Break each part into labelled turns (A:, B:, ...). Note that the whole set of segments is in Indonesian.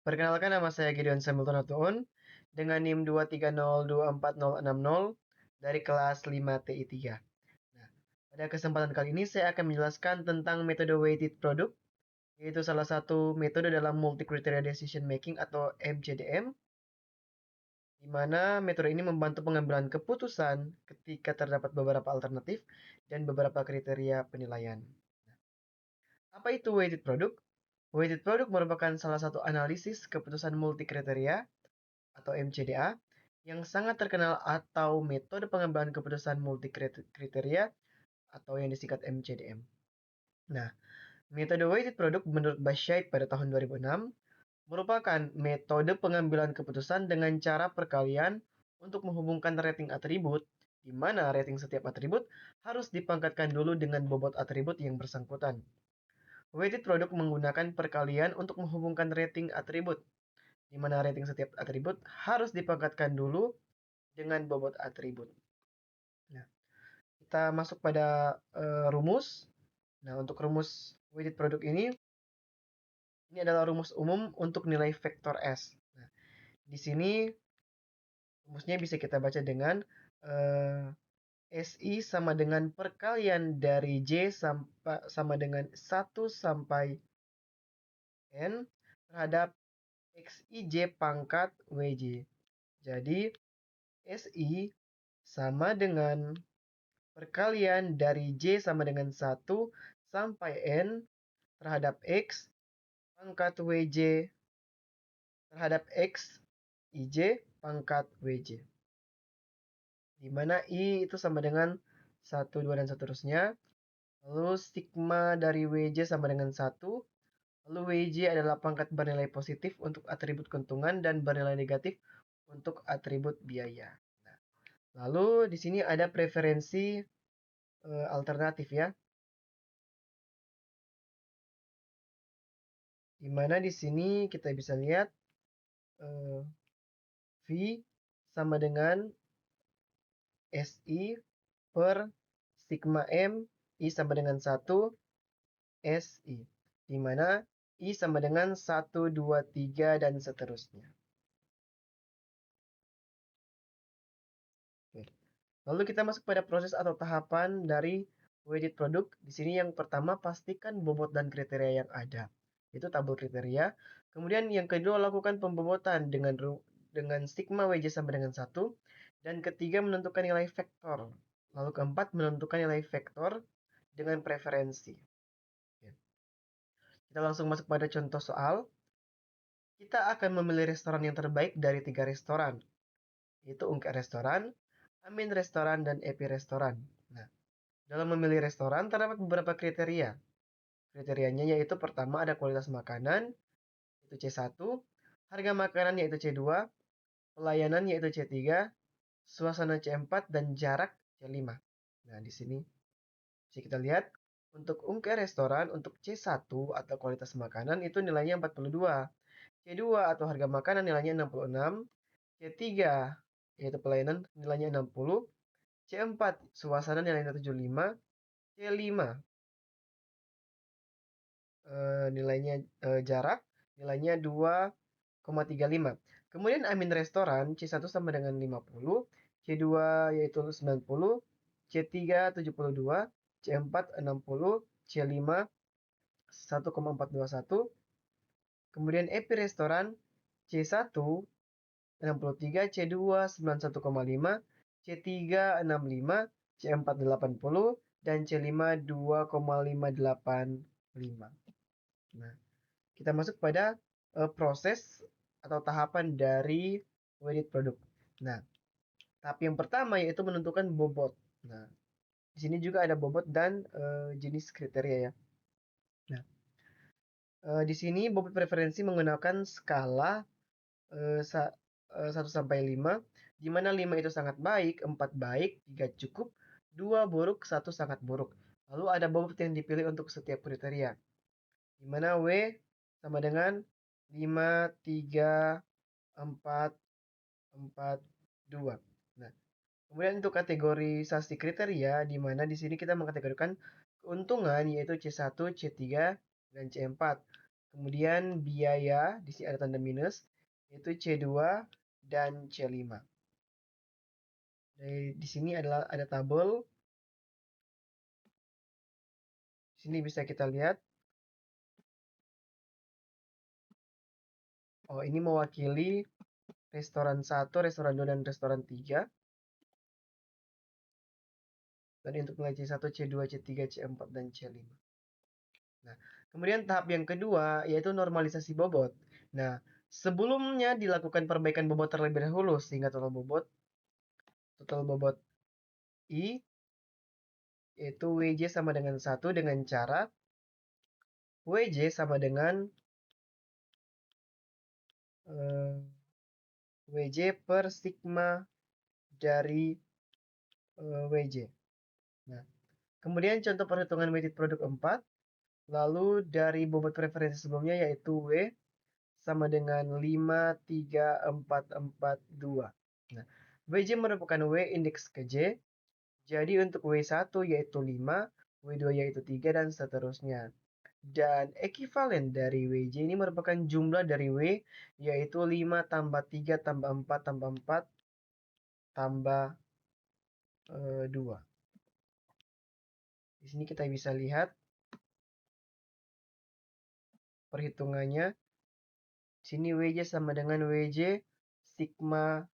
A: Perkenalkan, nama saya Gideon Samilton Hatuun dengan NIM 230240060 dari kelas 5 TI 3. Nah, pada kesempatan kali ini saya akan menjelaskan tentang metode weighted product, yaitu salah satu metode dalam multi criteria decision making atau MCDM, di mana metode ini membantu pengambilan keputusan ketika terdapat beberapa alternatif dan beberapa kriteria penilaian. Apa itu weighted product? Weighted product merupakan salah satu analisis keputusan multi kriteria atau MCDA yang sangat terkenal atau metode pengambilan keputusan multi kriteria atau yang disingkat MCDM. Nah, metode weighted product menurut Bashaib pada tahun 2006 merupakan metode pengambilan keputusan dengan cara perkalian untuk menghubungkan rating atribut, di mana rating setiap atribut harus dipangkatkan dulu dengan bobot atribut yang bersangkutan. Weighted product menggunakan perkalian untuk menghubungkan rating atribut, di mana rating setiap atribut harus dipangkatkan dulu dengan bobot atribut. Nah, kita masuk pada rumus. Nah, untuk rumus weighted product ini adalah rumus umum untuk nilai vektor S. Nah, di sini rumusnya bisa kita baca dengan SI sama dengan perkalian dari J sama dengan 1 sampai N terhadap XIJ pangkat WJ. Jadi, SI sama dengan perkalian dari J sama dengan 1 sampai N terhadap X pangkat WJ terhadap X IJ pangkat WJ. Di mana I itu sama dengan 1, 2, dan seterusnya. Lalu sigma dari WJ sama dengan 1. Lalu WJ adalah pangkat bernilai positif untuk atribut keuntungan dan bernilai negatif untuk atribut biaya. Nah, lalu di sini ada preferensi alternatif ya. Di mana di sini kita bisa lihat V sama dengan SI per sigma M I sama dengan 1 SI. Di mana I sama dengan 1, 2, 3, dan seterusnya. Oke. Lalu kita masuk pada proses atau tahapan dari weighted product. Di sini yang pertama pastikan bobot dan kriteria yang ada. Itu tabel kriteria. Kemudian yang kedua lakukan pembobotan dengan sigma WJ sama dengan 1. Dan ketiga menentukan nilai vektor. Lalu keempat menentukan nilai vektor dengan preferensi. Kita langsung masuk pada contoh soal. Kita akan memilih restoran yang terbaik dari 3 restoran. Yaitu Ungkek Restoran, Amin Restoran, dan Epi Restoran. Nah, dalam memilih restoran terdapat beberapa kriteria. Kriterianya yaitu pertama ada kualitas makanan, yaitu C1, harga makanan yaitu C2, pelayanan yaitu C3, suasana C4, dan jarak C5. Nah, di sini bisa kita lihat untuk Ungkek Restoran untuk C1 atau kualitas makanan itu nilainya 42. C2 atau harga makanan nilainya 66. C3 yaitu pelayanan nilainya 60. C4 suasana nilainya 75. C5 nilainya jarak nilainya 2,35. Kemudian Amin Restoran C1 sama dengan 50, C2 yaitu 90, C3 72, C4 60, C5 1,421. Kemudian Epi Restoran C1 63, C2 91,5, C3 65, C4 80, dan C5 2,585. Nah, kita masuk pada proses atau tahapan dari weighted product. Nah, tahap yang pertama yaitu menentukan bobot. Nah, di sini juga ada bobot dan jenis kriteria ya. Nah, di sini bobot preferensi menggunakan skala 1 sampai 5, di mana 5 itu sangat baik, 4 baik, 3 cukup, 2 buruk, 1 sangat buruk. Lalu ada bobot yang dipilih untuk setiap kriteria, di mana W sama dengan 5, 3, 4, 4, 2. Nah, kemudian untuk kategorisasi kriteria, di mana di sini kita mengkategorikan keuntungan yaitu C1, C3, dan C4. Kemudian biaya, di sini ada tanda minus, yaitu C2 dan C5. Di sini ada tabel. Di sini bisa kita lihat. Oh, ini mewakili restoran 1, restoran 2, dan restoran 3. Dan untuk nilai C1, C2, C3, C4, dan C5. Nah, kemudian tahap yang kedua yaitu normalisasi bobot. Nah, sebelumnya dilakukan perbaikan bobot terlebih dahulu sehingga total bobot I yaitu WJ sama dengan 1 dengan cara WJ sama dengan WJ per sigma dari WJ. Nah, kemudian contoh perhitungan weighted produk 4. Lalu dari bobot referensi sebelumnya yaitu W sama dengan 53442. Nah, WJ merupakan W indeks ke J. Jadi untuk W1 yaitu 5, W2 yaitu 3, dan seterusnya. Dan ekivalen dari WJ ini merupakan jumlah dari W, yaitu 5 tambah 3 tambah 4 tambah 4 tambah 2. Di sini kita bisa lihat perhitungannya. Di sini WJ sama dengan WJ sigma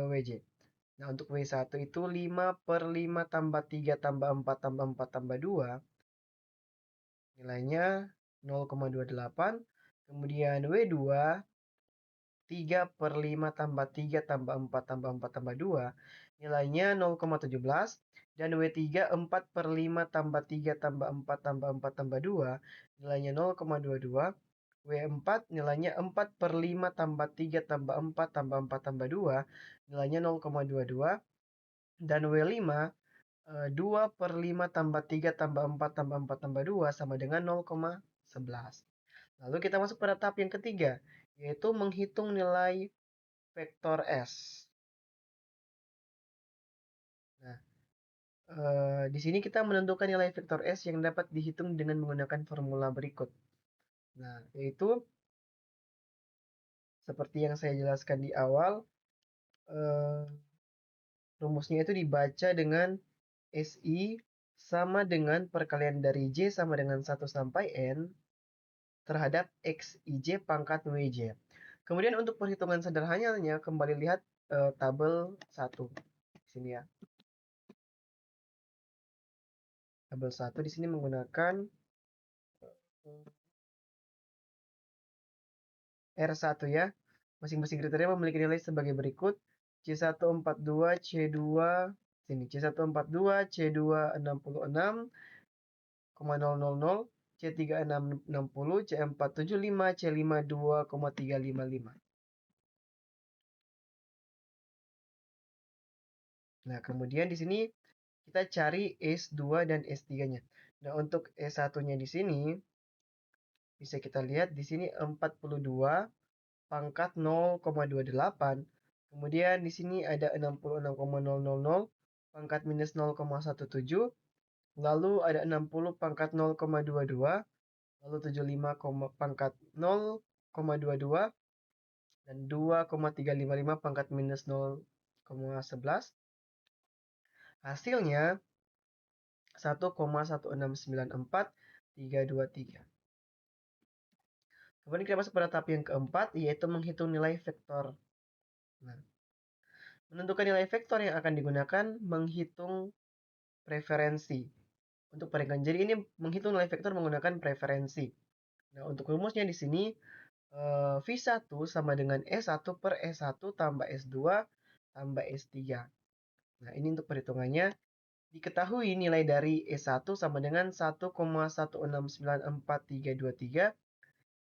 A: WJ. Nah, untuk W1 itu 5 per 5 tambah 3 tambah 4 tambah 4 tambah 2. Nilainya 0,28. Kemudian W2 3 per 5 tambah 3 tambah 4 tambah 4 tambah 2. Nilainya 0,17. Dan W3 4 per 5 tambah 3 tambah 4 tambah 4 tambah 2. Nilainya 0,22. W4 nilainya 4 per 5 tambah 3 tambah 4 tambah 4 tambah 2. Nilainya 0,22. Dan W5 2 per 5 tambah 3 tambah 4 tambah 4 tambah 2 sama dengan 0,11. Lalu kita masuk pada tahap yang ketiga, yaitu menghitung nilai vektor S. Nah, di sini kita menentukan nilai vektor S yang dapat dihitung dengan menggunakan formula berikut. Nah, yaitu seperti yang saya jelaskan di awal, rumusnya itu dibaca dengan SI sama dengan perkalian dari J sama dengan 1 sampai N terhadap XIJ pangkat WJ. Kemudian untuk perhitungan sederhananya, kembali lihat tabel 1 di sini ya. Tabel 1 di sini menggunakan R1 ya. Masing-masing kriteria memiliki nilai sebagai berikut. C142, C2 sini C142, C266,000, C3660, C475, C52,355. Nah, kemudian di sini kita cari S2 dan S3-nya. Nah, untuk S1-nya di sini bisa kita lihat di sini 42 pangkat 0,28. Kemudian di sini ada 66,000 pangkat minus 0,17. Lalu ada 60 pangkat 0,22. Lalu 75 pangkat 0,22. Dan 2,355 pangkat minus 0,11. Hasilnya 1,1694323. Kemudian kita masuk pada tahap yang keempat, yaitu menghitung nilai vektor. Nah, menentukan nilai vektor yang akan digunakan menghitung preferensi. Untuk peringkat, jadi ini menghitung nilai vektor menggunakan preferensi. Nah, untuk rumusnya di sini V1 sama dengan S1 per S1 tambah S2 tambah S3. Nah, ini untuk perhitungannya. Diketahui nilai dari S1 sama dengan 1,1694323,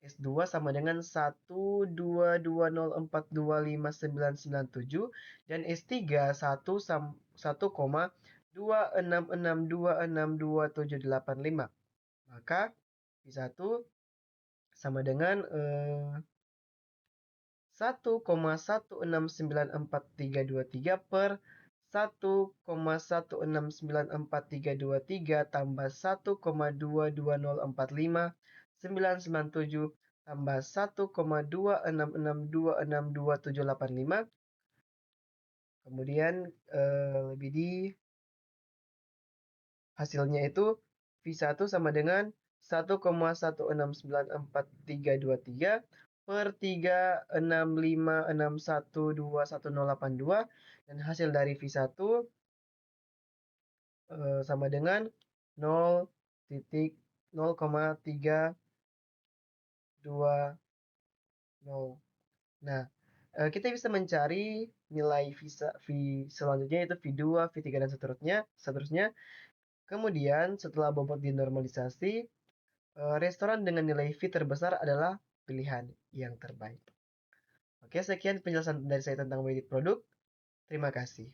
A: S2 sama dengan 1,220425997, dan S3 1,26662622785. Maka V1 sama dengan 1,1694323 per 1,1694323 tambah 1,22045 997 tambah 1,2662625. Kemudian lebih di hasilnya itu V1 sama dengan 1,1694323 per 36561218082, dan hasil dari V1 sama dengan 0,320. Nah, kita bisa mencari nilai V selanjutnya, yaitu V2, V3, dan seterusnya. Kemudian setelah bobot dinormalisasi, restoran dengan nilai V terbesar adalah pilihan yang terbaik. Oke, sekian penjelasan dari saya tentang weighted product. Terima kasih.